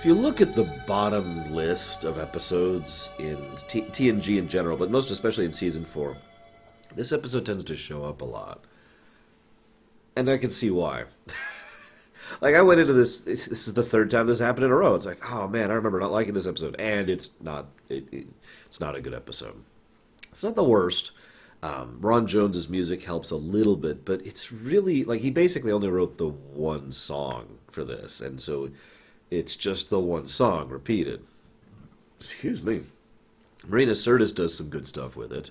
If you look at the bottom list of episodes in TNG in general, but most especially in Season 4, this episode tends to show up a lot. And I can see why. Like, I went into this is the third time this happened in a row. It's like, oh man, I remember not liking this episode. And it's not a good episode. It's not the worst. Ron Jones's music helps a little bit, but it's really, like, he basically only wrote the one song for this. And so it's just the one song repeated. Excuse me. Marina Sirtis does some good stuff with it.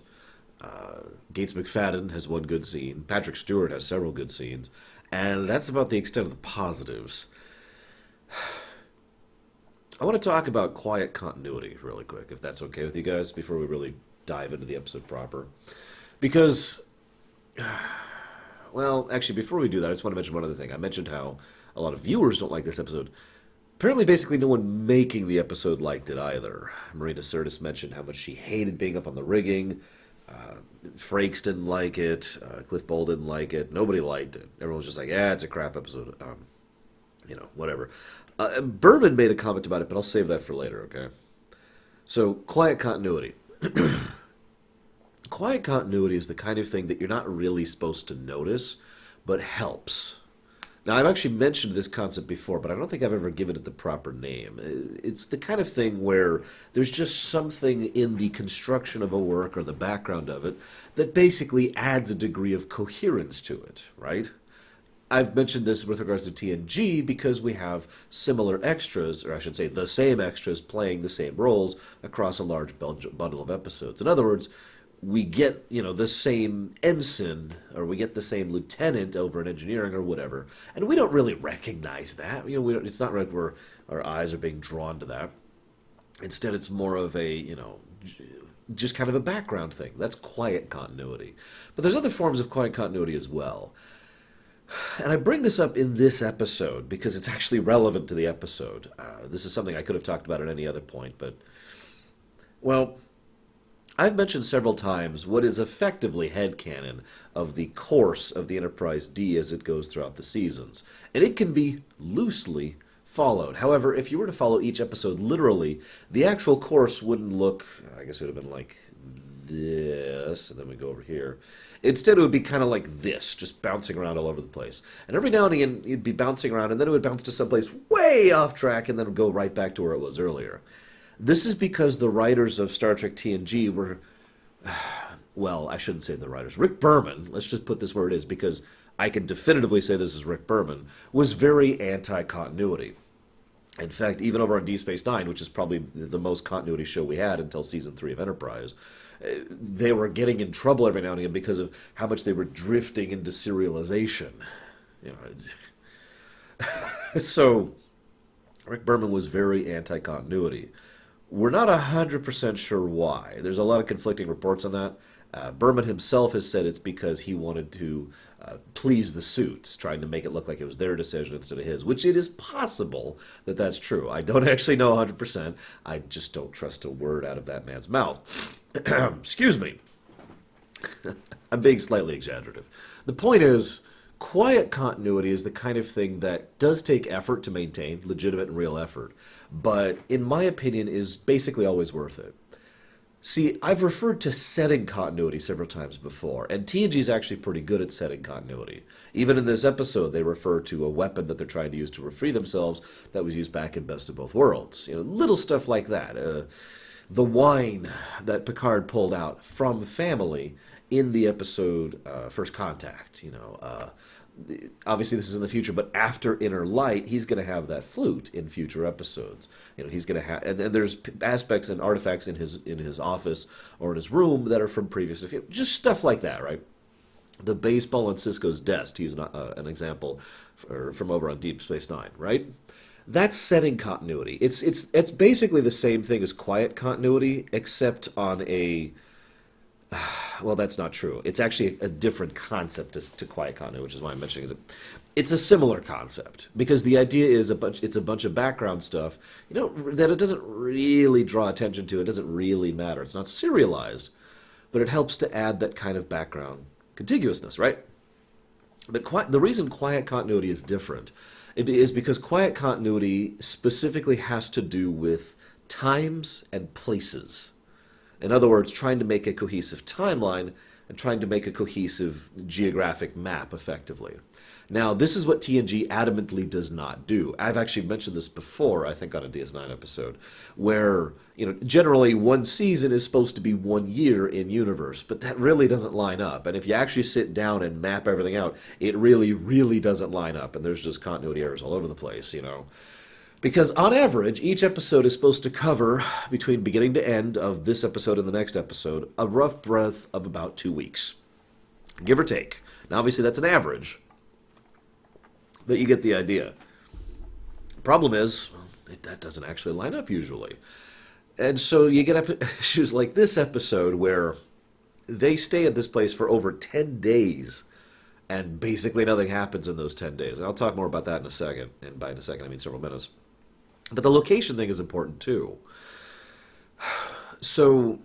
Gates McFadden has one good scene. Patrick Stewart has several good scenes. And that's about the extent of the positives. I want to talk about quiet continuity really quick, if that's okay with you guys, before we really dive into the episode proper. Because, well, actually, before we do that, I just want to mention one other thing. I mentioned how a lot of viewers don't like this episode. Apparently, basically, no one making the episode liked it either. Marina Sirtis mentioned how much she hated being up on the rigging. Frakes didn't like it. Cliff Bole didn't like it. Nobody liked it. Everyone was just like, yeah, it's a crap episode. Whatever. Berman made a comment about it, but I'll save that for later, okay? So, quiet continuity. Quiet continuity is the kind of thing that you're not really supposed to notice, but helps. Now, I've actually mentioned this concept before, but I don't think I've ever given it the proper name. It's the kind of thing where there's just something in the construction of a work or the background of it that basically adds a degree of coherence to it, right? I've mentioned this with regards to TNG because we have similar extras, or I should say the same extras playing the same roles across a large bundle of episodes. In other words, we get, the same ensign, or we get the same lieutenant over in engineering or whatever, and we don't really recognize that. It's not like our eyes are being drawn to that. Instead, it's more of a, just kind of a background thing. That's quiet continuity. But there's other forms of quiet continuity as well. And I bring this up in this episode because it's actually relevant to the episode. This is something I could have talked about at any other point, but, well, I've mentioned several times what is effectively headcanon of the course of the Enterprise D as it goes throughout the seasons, and it can be loosely followed. However, if you were to follow each episode literally, the actual course wouldn't look, I guess it would have been like this, and then we go over here. Instead, it would be kind of like this, just bouncing around all over the place. And every now and again, it'd be bouncing around, and then it would bounce to someplace way off track, and then go right back to where it was earlier. This is because the writers of Star Trek TNG were, well, I shouldn't say the writers. Rick Berman, let's just put this where it is, because I can definitively say this is Rick Berman, was very anti-continuity. In fact, even over on Deep Space Nine, which is probably the most continuity show we had until Season 3 of Enterprise, they were getting in trouble every now and again because of how much they were drifting into serialization. So, Rick Berman was very anti-continuity. We're not 100% sure why. There's a lot of conflicting reports on that. Berman himself has said it's because he wanted to please the suits, trying to make it look like it was their decision instead of his, which it is possible that that's true. I don't actually know 100%. I just don't trust a word out of that man's mouth. Excuse me. I'm being slightly exaggerative. The point is, quiet continuity is the kind of thing that does take effort to maintain, legitimate and real effort, but in my opinion is basically always worth it. See, I've referred to setting continuity several times before, and TNG is actually pretty good at setting continuity. Even in this episode, they refer to a weapon that they're trying to use to free themselves that was used back in Best of Both Worlds. Little stuff like that. The wine that Picard pulled out from family in the episode First Contact, obviously this is in the future, but after Inner Light, he's going to have that flute in future episodes. He's going to have, and there's aspects and artifacts in his office or in his room that are from previous, just stuff like that, right? The baseball on Sisko's desk, to use an example from over on Deep Space Nine, right? That's setting continuity. It's basically the same thing as quiet continuity, except on a, well, that's not true. It's actually a different concept to quiet continuity, which is why I'm mentioning it. It's a similar concept, because the idea is it's a bunch of background stuff, that it doesn't really draw attention to. It doesn't really matter. It's not serialized, but it helps to add that kind of background contiguousness, right? But the reason quiet continuity is different is because quiet continuity specifically has to do with times and places. In other words, trying to make a cohesive timeline and trying to make a cohesive geographic map effectively. Now, this is what TNG adamantly does not do. I've actually mentioned this before, I think on a DS9 episode, where, generally one season is supposed to be 1 year in universe, but that really doesn't line up. And if you actually sit down and map everything out, it really, really doesn't line up, and there's just continuity errors all over the place. Because on average, each episode is supposed to cover, between beginning to end of this episode and the next episode, a rough breadth of about 2 weeks. Give or take. Now, obviously, that's an average, but you get the idea. Problem is, that doesn't actually line up usually. And so you get issues like this episode where they stay at this place for over 10 days, and basically nothing happens in those 10 days. And I'll talk more about that in a second, and by in a second I mean several minutes. But the location thing is important too. So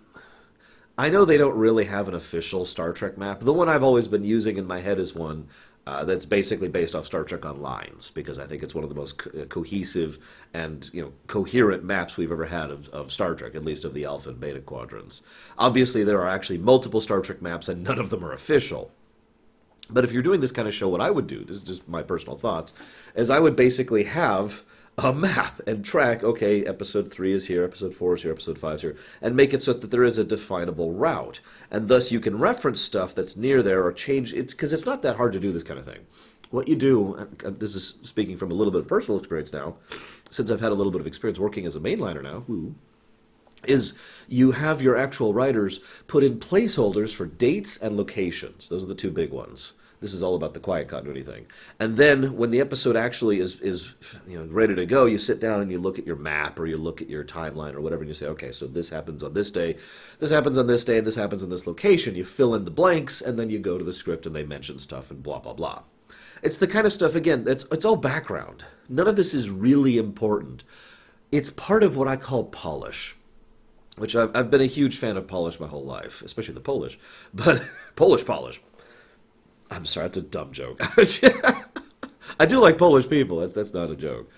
I know they don't really have an official Star Trek map. The one I've always been using in my head is one that's basically based off Star Trek Online's, because I think it's one of the most cohesive and coherent maps we've ever had of Star Trek, at least of the Alpha and Beta quadrants. Obviously, there are actually multiple Star Trek maps, and none of them are official. But if you're doing this kind of show, what I would do, this is just my personal thoughts, is I would basically have a map and track, okay, episode 3 is here, episode 4 is here, episode 5 is here, and make it so that there is a definable route. And thus you can reference stuff that's near there or change it, because it's not that hard to do this kind of thing. What you do, and this is speaking from a little bit of personal experience now, since I've had a little bit of experience working as a mainliner now, is you have your actual writers put in placeholders for dates and locations. Those are the two big ones. This is all about the quiet continuity thing. And then when the episode actually is ready to go, you sit down and you look at your map or you look at your timeline or whatever, and you say, okay, so this happens on this day, this happens on this day, and this happens in this location. You fill in the blanks, and then you go to the script and they mention stuff and blah, blah, blah. It's the kind of stuff, again, it's all background. None of this is really important. It's part of what I call polish, which I've been a huge fan of polish my whole life, especially the Polish, but Polish. I'm sorry, that's a dumb joke. I do like Polish people. That's not a joke.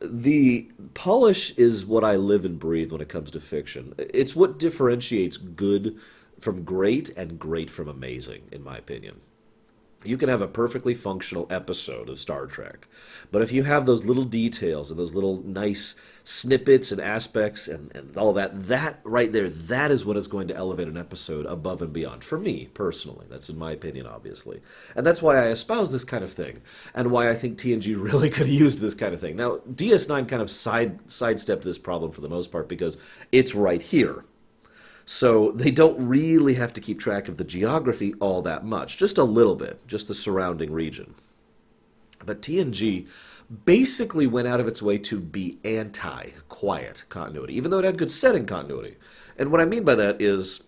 The polish is what I live and breathe when it comes to fiction. It's what differentiates good from great and great from amazing, in my opinion. You can have a perfectly functional episode of Star Trek, but if you have those little details and those little nice snippets and aspects and all that right there, that is what is going to elevate an episode above and beyond. For me, personally. That's in my opinion, obviously. And that's why I espouse this kind of thing, and why I think TNG really could have used this kind of thing. Now, DS9 kind of sidestepped this problem for the most part because it's right here. So they don't really have to keep track of the geography all that much, just a little bit, just the surrounding region. But TNG basically went out of its way to be anti-quiet continuity, even though it had good setting continuity. And what I mean by that is,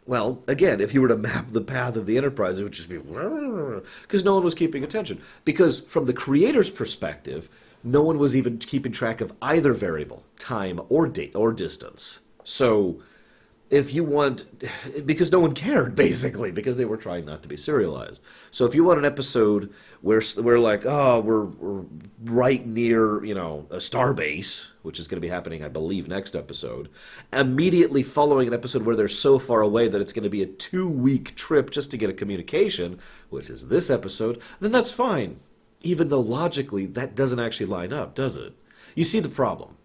well, again, if you were to map the path of the Enterprise, it would just be because no one was keeping attention. Because from the creator's perspective, no one was even keeping track of either variable, time or date or distance. So if you want, because no one cared, basically, because they were trying not to be serialized. So if you want an episode where we're like, oh, we're right near, a starbase, which is going to be happening, I believe, next episode, immediately following an episode where they're so far away that it's going to be a 2-week trip just to get a communication, which is this episode, then that's fine. Even though logically that doesn't actually line up, does it? You see the problem.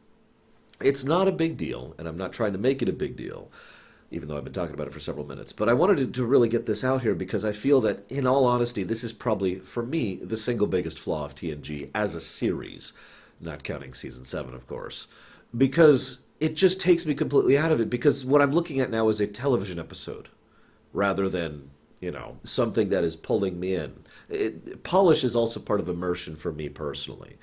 It's not a big deal, and I'm not trying to make it a big deal, even though I've been talking about it for several minutes. But I wanted to really get this out here because I feel that, in all honesty, this is probably, for me, the single biggest flaw of TNG as a series, not counting Season 7, of course, because it just takes me completely out of it, because what I'm looking at now is a television episode rather than, something that is pulling me in. Polish is also part of immersion for me personally.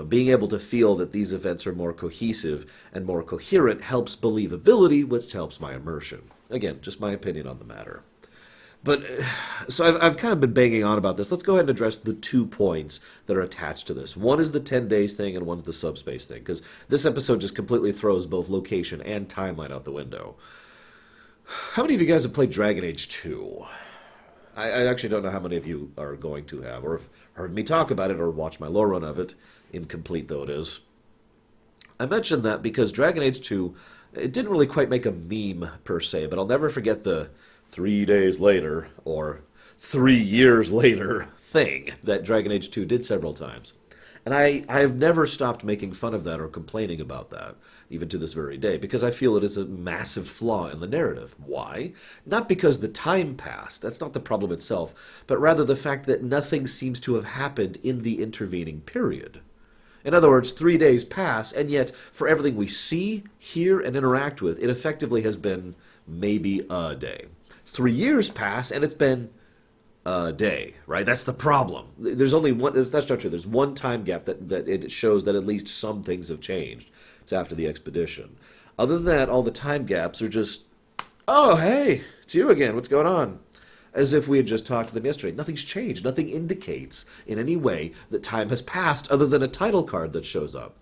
Being able to feel that these events are more cohesive and more coherent helps believability, which helps my immersion. Again, just my opinion on the matter. But, so I've kind of been banging on about this. Let's go ahead and address the 2 points that are attached to this. One is the 10 days thing and one's the subspace thing, because this episode just completely throws both location and timeline out the window. How many of you guys have played Dragon Age 2? I actually don't know how many of you are going to have, or have heard me talk about it, or watch my lore run of it, incomplete though it is. I mentioned that because Dragon Age 2, it didn't really quite make a meme per se, but I'll never forget the 3 days later, or 3 years later thing that Dragon Age 2 did several times. And I have never stopped making fun of that or complaining about that, even to this very day, because I feel it is a massive flaw in the narrative. Why? Not because the time passed, that's not the problem itself, but rather the fact that nothing seems to have happened in the intervening period. In other words, 3 days pass, and yet for everything we see, hear, and interact with, it effectively has been maybe a day. 3 years pass, and it's been a day, right? That's the problem. There's only one, that's not true. There's one time gap that it shows that at least some things have changed. It's after the expedition. Other than that, all the time gaps are just, oh, hey, it's you again. What's going on? As if we had just talked to them yesterday. Nothing's changed. Nothing indicates in any way that time has passed other than a title card that shows up.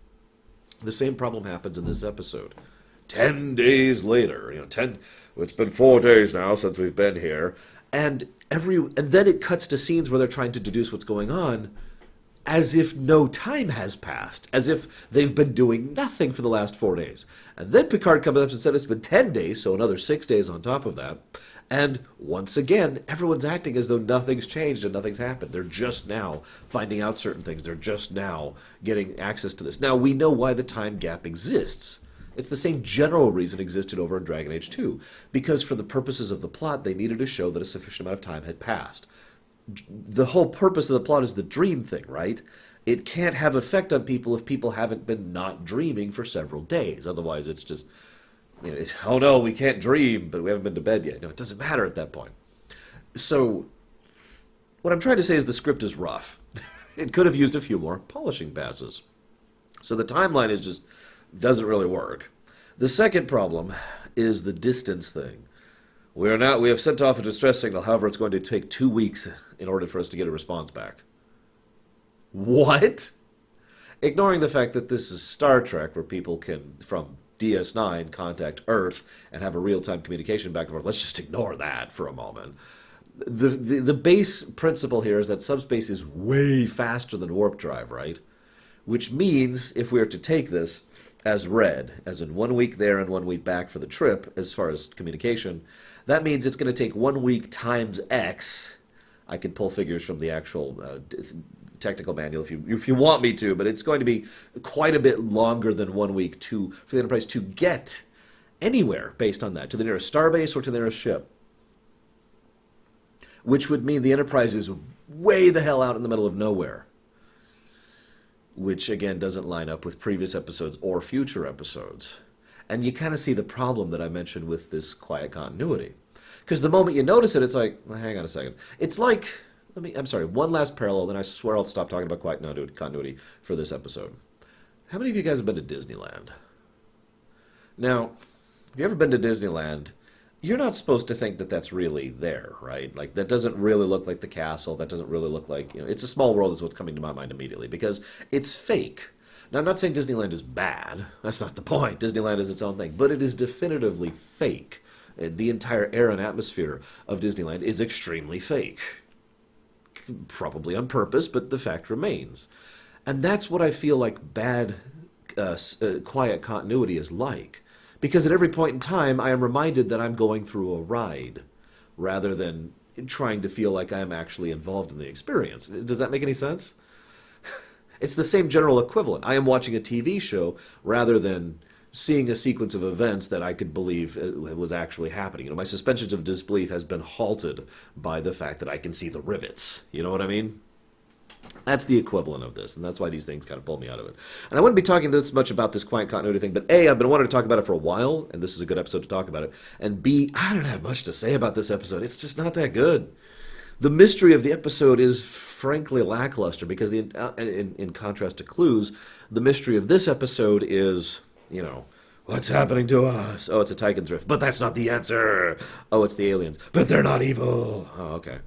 The same problem happens in this episode. 10 days later, it's been 4 days now since we've been here, and then it cuts to scenes where they're trying to deduce what's going on, as if no time has passed, as if they've been doing nothing for the last 4 days. And then Picard comes up and said it's been 10 days, so another 6 days on top of that. And once again, everyone's acting as though nothing's changed and nothing's happened. They're just now finding out certain things. They're just now getting access to this. Now, we know why the time gap exists. It's the same general reason it existed over in Dragon Age 2, because for the purposes of the plot, they needed to show that a sufficient amount of time had passed. The whole purpose of the plot is the dream thing, right? It can't have effect on people if people haven't been not dreaming for several days. Otherwise, it's just, oh no, we can't dream, but we haven't been to bed yet. No, it doesn't matter at that point. So, what I'm trying to say is the script is rough. It could have used a few more polishing passes. So the timeline is just doesn't really work. The second problem is the distance thing. We have sent off a distress signal, however, it's going to take 2 weeks in order for us to get a response back. What? Ignoring the fact that this is Star Trek, where people can, from DS9, contact Earth and have a real-time communication back and forth. Let's just ignore that for a moment. The base principle here is that subspace is way faster than warp drive, right? Which means, if we are to take this as read, as in 1 week there and 1 week back for the trip, as far as communication, that means it's going to take 1 week times X. I can pull figures from the actual technical manual if you want me to, but it's going to be quite a bit longer than 1 week for the Enterprise to get anywhere based on that, to the nearest starbase or to the nearest ship. Which would mean the Enterprise is way the hell out in the middle of nowhere. Which, again, doesn't line up with previous episodes or future episodes. And you kind of see the problem that I mentioned with this quiet continuity. Because the moment you notice it, it's like, well, hang on a second. It's like, one last parallel, then I swear I'll stop talking about quiet continuity for this episode. How many of you guys have been to Disneyland? Now, if you've ever been to Disneyland, you're not supposed to think that that's really there, right? Like, that doesn't really look like the castle. That doesn't really look like, it's a small world is what's coming to my mind immediately, because it's fake. Now, I'm not saying Disneyland is bad. That's not the point. Disneyland is its own thing. But it is definitively fake. The entire air and atmosphere of Disneyland is extremely fake. Probably on purpose, but the fact remains. And that's what I feel like bad, quiet continuity is like. Because at every point in time, I am reminded that I'm going through a ride, rather than trying to feel like I am actually involved in the experience. Does that make any sense? It's the same general equivalent. I am watching a TV show, rather than seeing a sequence of events that I could believe was actually happening. My suspension of disbelief has been halted by the fact that I can see the rivets. You know what I mean? That's the equivalent of this, and that's why these things kind of pull me out of it. And I wouldn't be talking this much about this quiet continuity thing, but A, I've been wanting to talk about it for a while, and this is a good episode to talk about it. And B, I don't have much to say about this episode. It's just not that good. The mystery of the episode is frankly lackluster, because in contrast to Clues, the mystery of this episode is, what's happening to us? Oh, it's a Tychon drift, but that's not the answer. Oh, it's the aliens, but they're not evil. Oh, okay.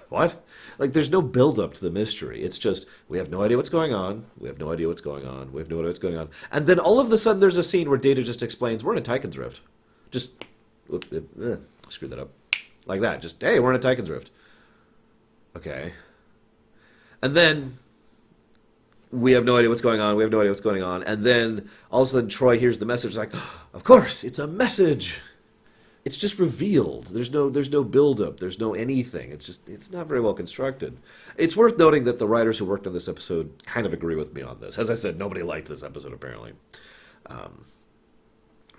What? Like, there's no build-up to the mystery. It's just, we have no idea what's going on. We have no idea what's going on. We have no idea what's going on. And then all of a sudden, there's a scene where Data just explains, we're in a Tychon drift. Just, screwed that up. Like that. Just, hey, we're in a Titan's Rift. Okay. And then we have no idea what's going on. We have no idea what's going on. And then all of a sudden Troy hears the message like, of course, it's a message. It's just revealed. There's no build up. There's no anything. It's not very well constructed. It's worth noting that the writers who worked on this episode kind of agree with me on this. As I said, nobody liked this episode apparently.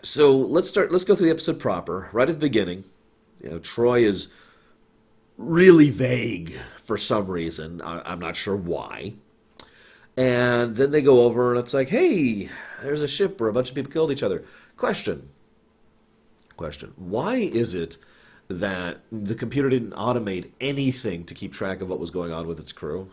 So let's go through the episode proper. Right at the beginning, Troy is really vague for some reason. I'm not sure why. And then they go over and it's like, hey, there's a ship where a bunch of people killed each other. Question. Why is it that the computer didn't automate anything to keep track of what was going on with its crew?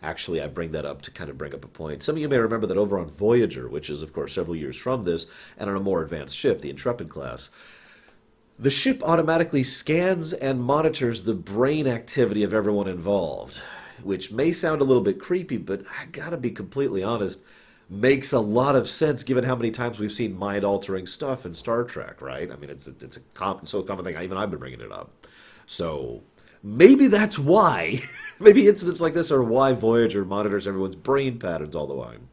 Actually, I bring that up to kind of bring up a point. Some of you may remember that over on Voyager, which is, of course, several years from this, and on a more advanced ship, the Intrepid class, the ship automatically scans and monitors the brain activity of everyone involved, which may sound a little bit creepy, but I gotta be completely honest, makes a lot of sense given how many times we've seen mind-altering stuff in Star Trek, right? I mean, it's so common thing. Even I've been bringing it up. So maybe that's why. Maybe incidents like this are why Voyager monitors everyone's brain patterns all the time.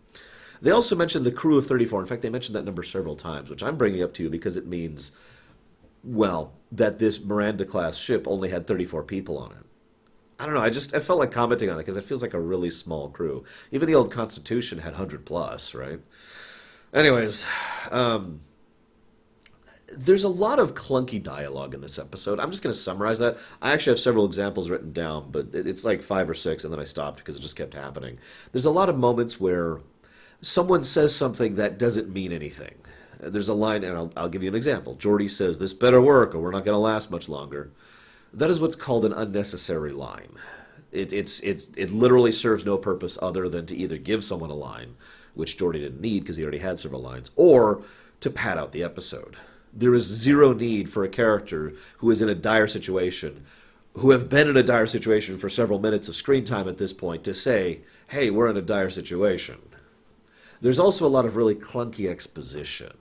They also mentioned the crew of 34. In fact, they mentioned that number several times, which I'm bringing up to you because it means, well, that this Miranda-class ship only had 34 people on it. I don't know, I felt like commenting on it because it feels like a really small crew. Even the old Constitution had 100 plus, right? Anyways, there's a lot of clunky dialogue in this episode. I'm just going to summarize that. I actually have several examples written down, but it's like 5 or 6, and then I stopped because it just kept happening. There's a lot of moments where someone says something that doesn't mean anything. There's a line, and I'll give you an example. Geordi says, "This better work, or we're not going to last much longer." That is what's called an unnecessary line. It literally serves no purpose other than to either give someone a line, which Geordi didn't need because he already had several lines, or to pad out the episode. There is zero need for a character who is in a dire situation, who have been in a dire situation for several minutes of screen time at this point, to say, hey, we're in a dire situation. There's also a lot of really clunky exposition.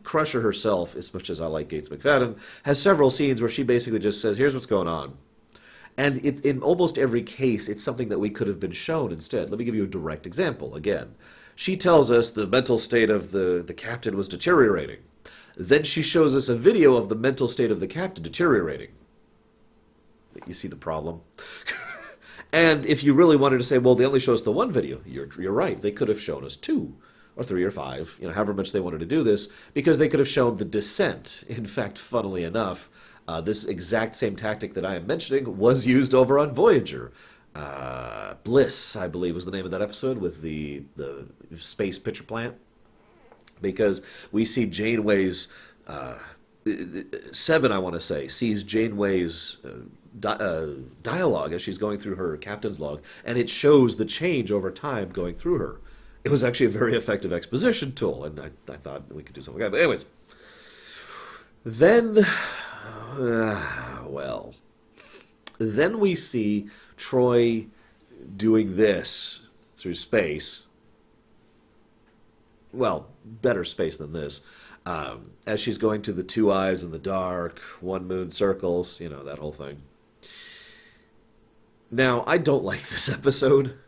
Crusher herself, as much as I like Gates McFadden, has several scenes where she basically just says, here's what's going on. And in almost every case, it's something that we could have been shown instead. Let me give you a direct example again. She tells us the mental state of the captain was deteriorating. Then she shows us a video of the mental state of the captain deteriorating. You see the problem? And if you really wanted to say, well, they only show us the one video, you're right. They could have shown us 2 or 3 or 5, however much they wanted to do this, because they could have shown the descent. In fact, funnily enough, this exact same tactic that I am mentioning was used over on Voyager. Bliss, I believe, was the name of that episode with the space pitcher plant. Because we see Janeway's, 7, I want to say, sees Janeway's dialogue as she's going through her captain's log, and it shows the change over time going through her. It was actually a very effective exposition tool, and I thought we could do something like that. But anyways, then, then we see Troy doing this through space. Well, better space than this. As she's going to the 2 eyes in the dark, 1 moon circles, that whole thing. Now, I don't like this episode,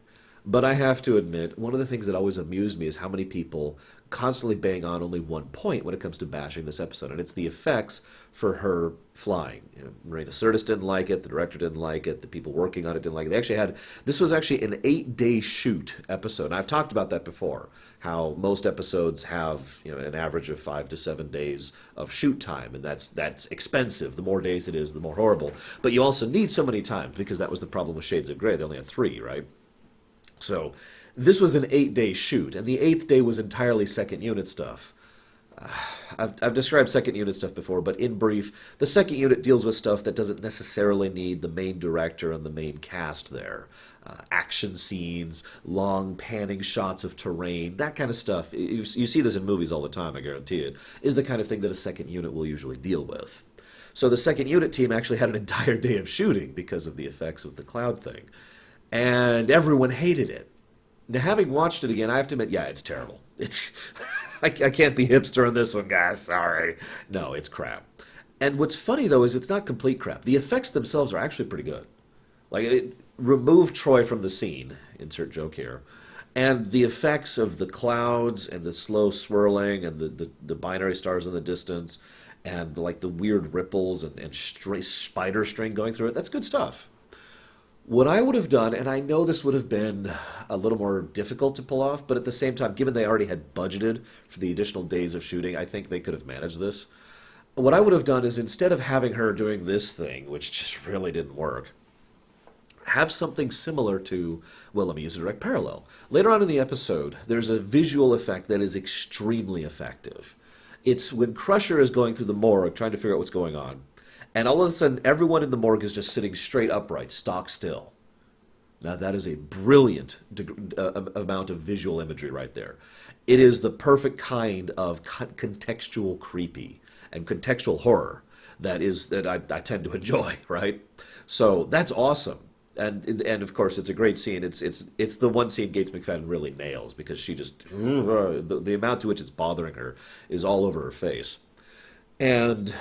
but I have to admit, one of the things that always amused me is how many people constantly bang on only one point when it comes to bashing this episode, and it's the effects for her flying. Marina Sirtis didn't like it, the director didn't like it, the people working on it didn't like it. This was actually an 8-day shoot episode, and I've talked about that before, how most episodes have an average of 5 to 7 days of shoot time, and that's expensive. The more days it is, the more horrible. But you also need so many times, because that was the problem with Shades of Grey. They only had 3, right? So this was an 8-day shoot, and the 8th day was entirely second unit stuff. I've described second unit stuff before, but in brief, the second unit deals with stuff that doesn't necessarily need the main director and the main cast there. Action scenes, long panning shots of terrain, that kind of stuff. You see this in movies all the time, I guarantee it, is the kind of thing that a second unit will usually deal with. So the second unit team actually had an entire day of shooting because of the effects of the cloud thing. And everyone hated it. Now, having watched it again, I have to admit, yeah, it's terrible. I can't be hipster on this one, guys. Sorry. No, it's crap. And what's funny though is it's not complete crap. The effects themselves are actually pretty good. Remove Troy from the scene, insert joke here, and the effects of the clouds and the slow swirling and the binary stars in the distance and like the weird ripples and spider string going through it, that's good stuff. What I would have done, and I know this would have been a little more difficult to pull off, but at the same time, given they already had budgeted for the additional days of shooting, I think they could have managed this. What I would have done is instead of having her doing this thing, which just really didn't work, have something similar to, well, let me use a direct parallel. Later on in the episode, there's a visual effect that is extremely effective. It's when Crusher is going through the morgue trying to figure out what's going on, and all of a sudden everyone in the morgue is just sitting straight upright, stock still. Now that is a brilliant amount of visual imagery right there. It is the perfect kind of contextual creepy and contextual horror that I tend to enjoy, right? So that's awesome. And of course it's a great scene. It's the one scene Gates McFadden really nails because she just the amount to which it's bothering her is all over her face. And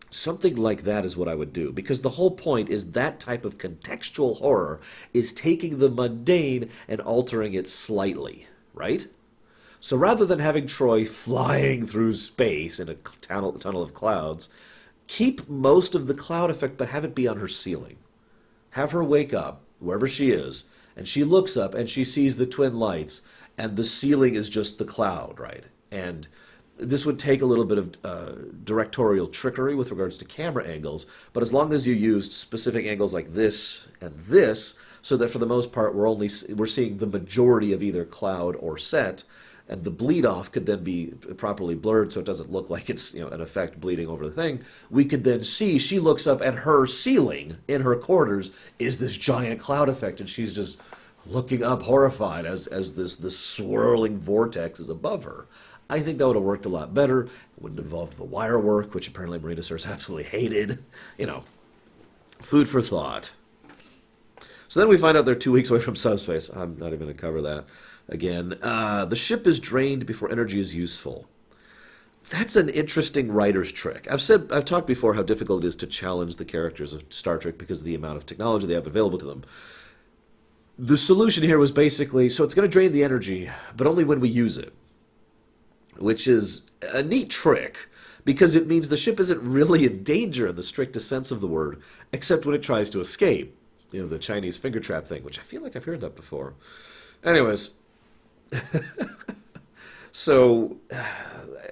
something like that is what I would do, because the whole point is that type of contextual horror is taking the mundane and altering it slightly, right? So rather than having Troy flying through space in a tunnel of clouds, keep most of the cloud effect, but have it be on her ceiling. Have her wake up, wherever she is, and she looks up and she sees the twin lights, and the ceiling is just the cloud, right? And this would take a little bit of directorial trickery with regards to camera angles, but as long as you used specific angles like this and this, so that for the most part we're seeing the majority of either cloud or set, and the bleed off could then be properly blurred so it doesn't look like it's an effect bleeding over the thing. We could then see she looks up and her ceiling in her quarters is this giant cloud effect, and she's just looking up horrified as this swirling vortex is above her. I think that would have worked a lot better. It wouldn't have involved the wire work, which apparently Marinosaurus absolutely hated. Food for thought. So then we find out they're 2 weeks away from subspace. I'm not even going to cover that again. The ship is drained before energy is useful. That's an interesting writer's trick. I've talked before how difficult it is to challenge the characters of Star Trek because of the amount of technology they have available to them. The solution here was basically, so it's going to drain the energy, but only when we use it, which is a neat trick because it means the ship isn't really in danger in the strictest sense of the word, except when it tries to escape. The Chinese finger trap thing, which I feel like I've heard that before. Anyways, so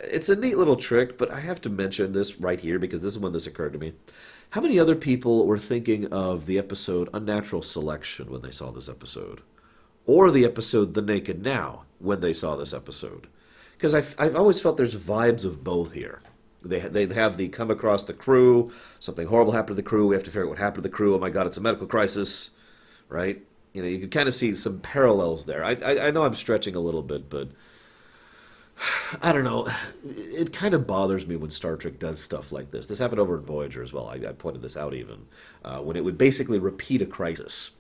it's a neat little trick, but I have to mention this right here because this is when this occurred to me. How many other people were thinking of the episode Unnatural Selection when they saw this episode? Or the episode The Naked Now when they saw this episode? Because I've always felt there's vibes of both here. They have the come across the crew, something horrible happened to the crew, we have to figure out what happened to the crew, oh my god, it's a medical crisis, right? You can kind of see some parallels there. I know I'm stretching a little bit, but I don't know. It kind of bothers me when Star Trek does stuff like this. This happened over in Voyager as well. I pointed this out even. When it would basically repeat a crisis.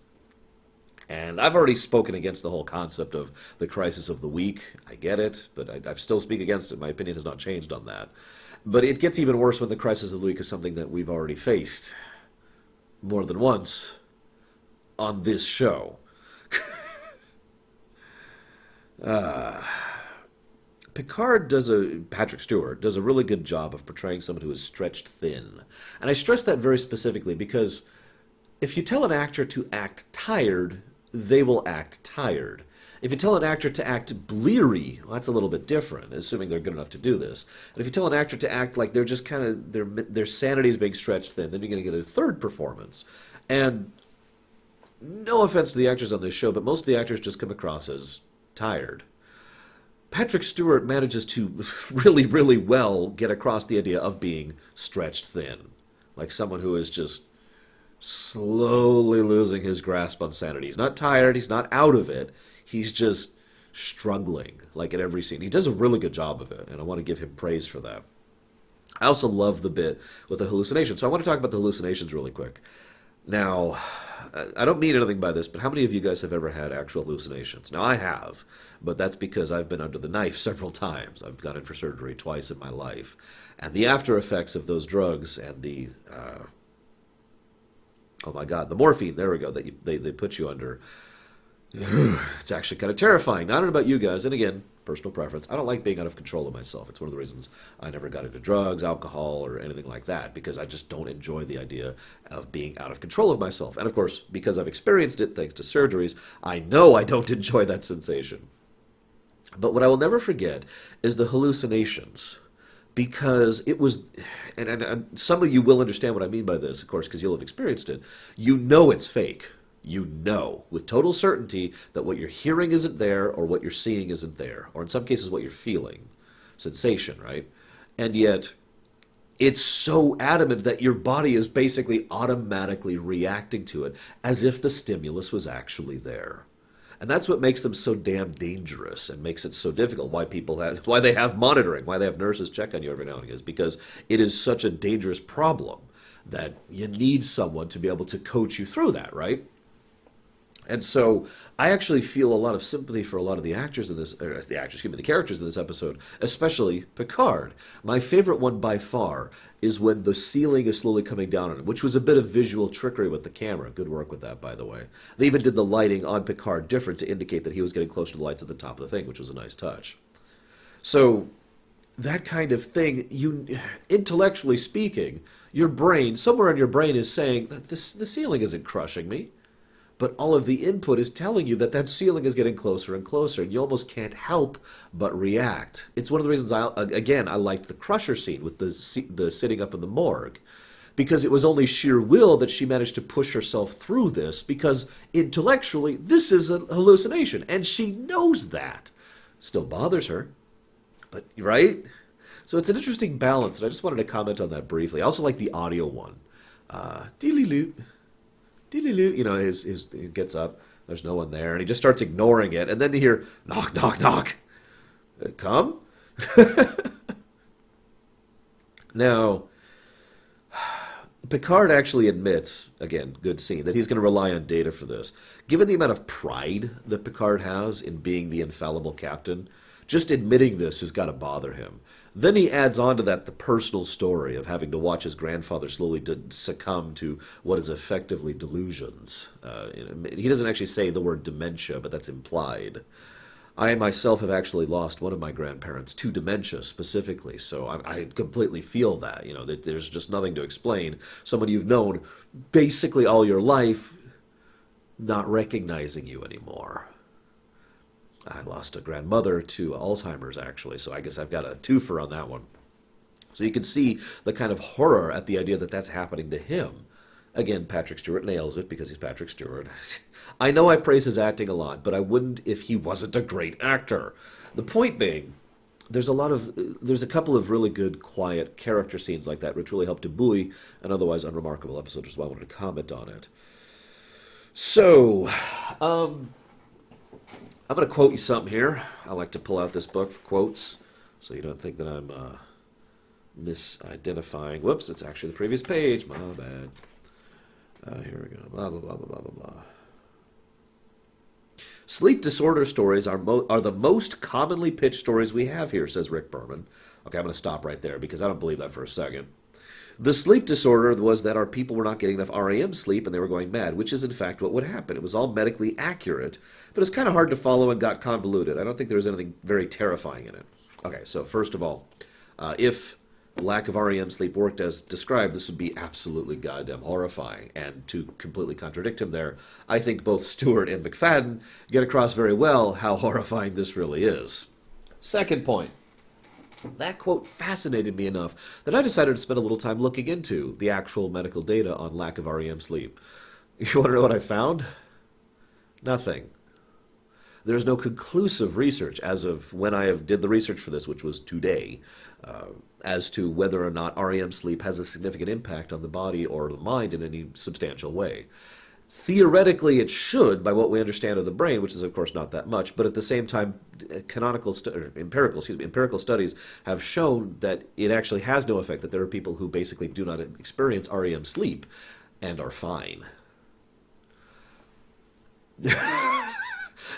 And I've already spoken against the whole concept of the crisis of the week. I get it, but I still speak against it. My opinion has not changed on that. But it gets even worse when the crisis of the week is something that we've already faced more than once on this show. Patrick Stewart does a really good job of portraying someone who is stretched thin. And I stress that very specifically because if you tell an actor to act tired, they will act tired. If you tell an actor to act bleary, well, that's a little bit different, assuming they're good enough to do this. And if you tell an actor to act like they're just kind of, their sanity is being stretched thin, then you're going to get a third performance. And no offense to the actors on this show, but most of the actors just come across as tired. Patrick Stewart manages to really, really well get across the idea of being stretched thin. Like someone who is just slowly losing his grasp on sanity. He's not tired, he's not out of it. He's just struggling, like at every scene. He does a really good job of it, and I want to give him praise for that. I also love the bit with the hallucinations. So I want to talk about the hallucinations really quick. Now, I don't mean anything by this, but how many of you guys have ever had actual hallucinations? Now, I have, but that's because I've been under the knife several times. I've gone in for surgery twice in my life. And the after effects of those drugs and oh my God, the morphine, there we go, that they put you under, it's actually kind of terrifying. Now, I don't know about you guys, and again, personal preference. I don't like being out of control of myself. It's one of the reasons I never got into drugs, alcohol, or anything like that, because I just don't enjoy the idea of being out of control of myself. And of course, because I've experienced it thanks to surgeries, I know I don't enjoy that sensation. But what I will never forget is the hallucinations. Because it was, and some of you will understand what I mean by this, of course, because you'll have experienced it. You know it's fake. You know with total certainty that what you're hearing isn't there, or what you're seeing isn't there, or in some cases what you're feeling. Sensation, right? And yet, it's so adamant that your body is basically automatically reacting to it as if the stimulus was actually there. And that's what makes them so damn dangerous and makes it so difficult. Why they have monitoring, why they have nurses check on you every now and again, is because it is such a dangerous problem that you need someone to be able to coach you through that, right? And so I actually feel a lot of sympathy for a lot of the actors in this, or the characters in this episode, especially Picard. My favorite one by far is when the ceiling is slowly coming down on him, which was a bit of visual trickery with the camera. Good work with that, by the way. They even did the lighting on Picard different to indicate that he was getting closer to the lights at the top of the thing, which was a nice touch. So that kind of thing, intellectually speaking, your brain, somewhere in your brain is saying that the ceiling isn't crushing me. But all of the input is telling you that that ceiling is getting closer and closer, and you almost can't help but react. It's one of the reasons I liked the Crusher scene with the sitting up in the morgue, because it was only sheer will that she managed to push herself through this, because intellectually, this is a hallucination, and she knows that. Still bothers her, but, right? So it's an interesting balance, and I just wanted to comment on that briefly. I also like the audio one. Dee-lee-loot. You know, he gets up, there's no one there, and he just starts ignoring it, and then you hear, knock, knock, knock. Come? Now, Picard actually admits, again, good scene, that he's going to rely on data for this. Given the amount of pride that Picard has in being the infallible captain, just admitting this has got to bother him. Then he adds on to that the personal story of having to watch his grandfather slowly succumb to what is effectively delusions. He doesn't actually say the word dementia, but that's implied. I myself have actually lost one of my grandparents to dementia specifically, so I completely feel that, that there's just nothing to explain. Someone you've known basically all your life not recognizing you anymore. I lost a grandmother to Alzheimer's, actually, so I guess I've got a twofer on that one. So you can see the kind of horror at the idea that that's happening to him. Again, Patrick Stewart nails it because he's Patrick Stewart. I know I praise his acting a lot, but I wouldn't if he wasn't a great actor. The point being, there's a couple of really good, quiet character scenes like that, which really helped to buoy an otherwise unremarkable episode, which is why I wanted to comment on it. So, I'm going to quote you something here. I like to pull out this book for quotes, so you don't think that I'm misidentifying. Whoops, it's actually the previous page. My bad. Here we go. Blah, blah, blah, blah, blah, blah, blah. Sleep disorder stories are the most commonly pitched stories we have here, says Rick Berman. Okay, I'm going to stop right there because I don't believe that for a second. The sleep disorder was that our people were not getting enough REM sleep and they were going mad, which is in fact what would happen. It was all medically accurate, but it's kind of hard to follow and got convoluted. I don't think there was anything very terrifying in it. Okay, so first of all, if lack of REM sleep worked as described, this would be absolutely goddamn horrifying. And to completely contradict him there, I think both Stewart and McFadden get across very well how horrifying this really is. Second point. That quote fascinated me enough that I decided to spend a little time looking into the actual medical data on lack of REM sleep. You want to know what I found? Nothing. There's no conclusive research as of when I did the research for this, which was today, as to whether or not REM sleep has a significant impact on the body or the mind in any substantial way. Theoretically, it should, by what we understand of the brain, which is, of course, not that much, but at the same time, empirical studies have shown that it actually has no effect, that there are people who basically do not experience REM sleep and are fine.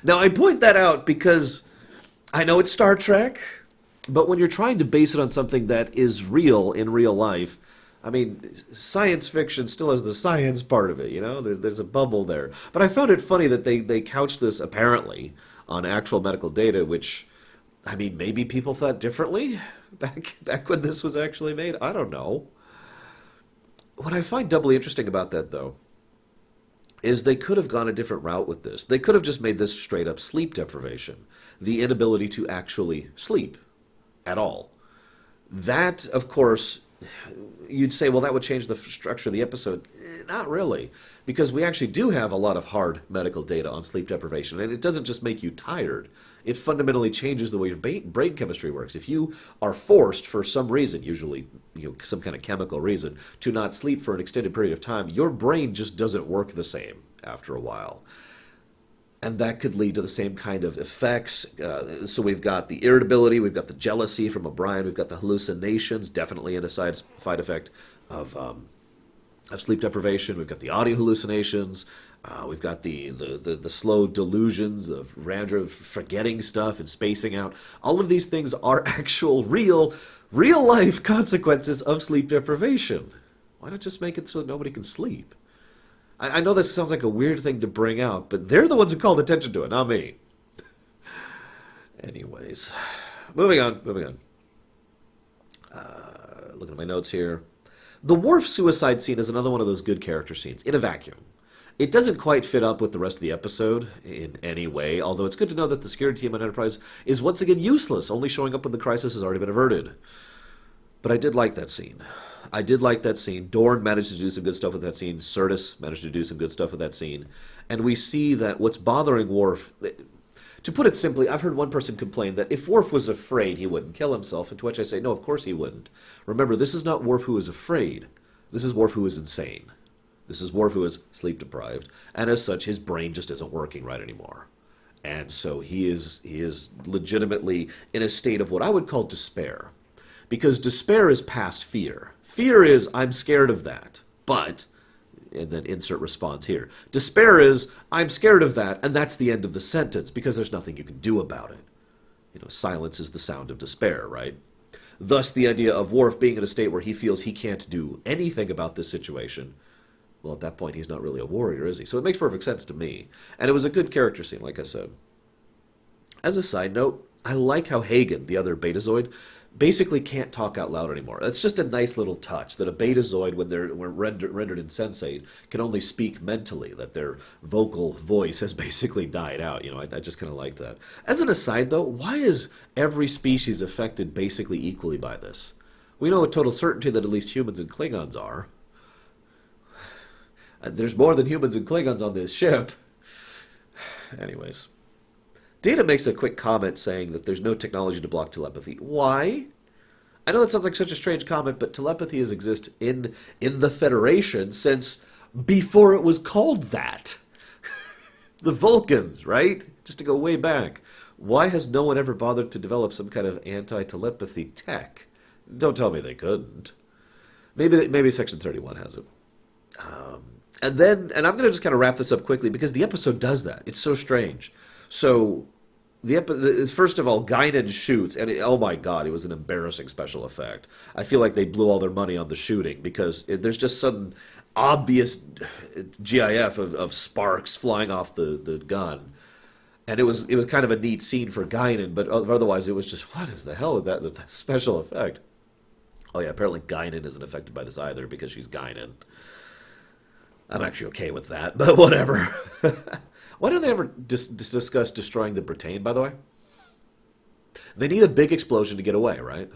Now, I point that out because I know it's Star Trek, but when you're trying to base it on something that is real in real life, I mean, science fiction still has the science part of it, you know? There's a bubble there. But I found it funny that they couched this, apparently, on actual medical data, which, I mean, maybe people thought differently back when this was actually made. I don't know. What I find doubly interesting about that, though, is they could have gone a different route with this. They could have just made this straight up sleep deprivation, the inability to actually sleep at all. That, of course, you'd say, well, that would change the structure of the episode. Not really, because we actually do have a lot of hard medical data on sleep deprivation, and it doesn't just make you tired. It fundamentally changes the way your brain chemistry works. If you are forced, for some reason, usually some kind of chemical reason, to not sleep for an extended period of time, your brain just doesn't work the same after a while. And that could lead to the same kind of effects. So we've got the irritability, we've got the jealousy from O'Brien, we've got the hallucinations, definitely a side effect of sleep deprivation. We've got the audio hallucinations. We've got the slow delusions of Randra forgetting stuff and spacing out. All of these things are actual real life consequences of sleep deprivation. Why not just make it so nobody can sleep? I know this sounds like a weird thing to bring out, but they're the ones who called attention to it, not me. Anyways, moving on. Looking at my notes here. The Worf suicide scene is another one of those good character scenes, in a vacuum. It doesn't quite fit up with the rest of the episode in any way, although it's good to know that the security team on Enterprise is once again useless, only showing up when the crisis has already been averted. But I did like that scene. Dorn managed to do some good stuff with that scene. Sirtis managed to do some good stuff with that scene. And we see that what's bothering Worf... To put it simply, I've heard one person complain that if Worf was afraid, he wouldn't kill himself, and to which I say, no, of course he wouldn't. Remember, this is not Worf who is afraid. This is Worf who is insane. This is Worf who is sleep-deprived, and as such, his brain just isn't working right anymore. And so he is legitimately in a state of what I would call despair. Because despair is past fear. Fear is, I'm scared of that, but... and then insert response here. Despair is, I'm scared of that, and that's the end of the sentence, because there's nothing you can do about it. Silence is the sound of despair, right? Thus, the idea of Worf being in a state where he feels he can't do anything about this situation, well, at that point, he's not really a warrior, is he? So it makes perfect sense to me. And it was a good character scene, like I said. As a side note, I like how Hagen, the other Betazoid, basically can't talk out loud anymore. That's just a nice little touch, that a Betazoid, when they're rendered insensate, can only speak mentally, that their vocal voice has basically died out. I just kind of like that. As an aside, though, why is every species affected basically equally by this? We know with total certainty that at least humans and Klingons are. There's more than humans and Klingons on this ship. Anyways. Data makes a quick comment saying that there's no technology to block telepathy. Why? I know that sounds like such a strange comment, but telepathy has existed in the Federation since before it was called that. The Vulcans, right? Just to go way back. Why has no one ever bothered to develop some kind of anti-telepathy tech? Don't tell me they couldn't. Maybe Section 31 has it. And I'm going to just kind of wrap this up quickly because the episode does that. It's so strange. So, first of all, Guinan shoots, and oh my god, it was an embarrassing special effect. I feel like they blew all their money on the shooting, because there's just some obvious GIF of sparks flying off the gun. And it was kind of a neat scene for Guinan, but otherwise it was just, what is the hell with that special effect? Oh yeah, apparently Guinan isn't affected by this either, because she's Guinan. I'm actually okay with that, but whatever. Why don't they ever discuss destroying the Britain, by the way? They need a big explosion to get away, right?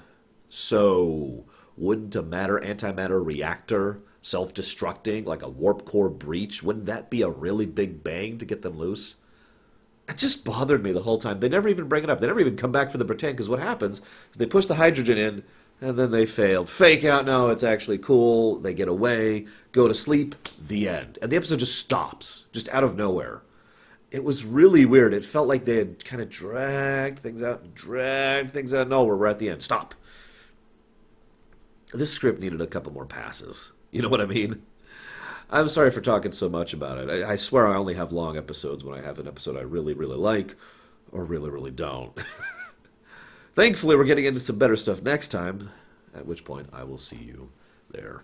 So, wouldn't a antimatter reactor self-destructing, like a warp core breach, wouldn't that be a really big bang to get them loose? It just bothered me the whole time. They never even bring it up. They never even come back for the Britain, because what happens is they push the hydrogen in, and then they failed. Fake out, no, it's actually cool. They get away, go to sleep, the end. And the episode just stops, just out of nowhere. It was really weird. It felt like they had kind of dragged things out. No, we're at the end. Stop. This script needed a couple more passes. You know what I mean? I'm sorry for talking so much about it. I swear I only have long episodes when I have an episode I really, really like or really, really don't. Thankfully, we're getting into some better stuff next time, at which point I will see you there.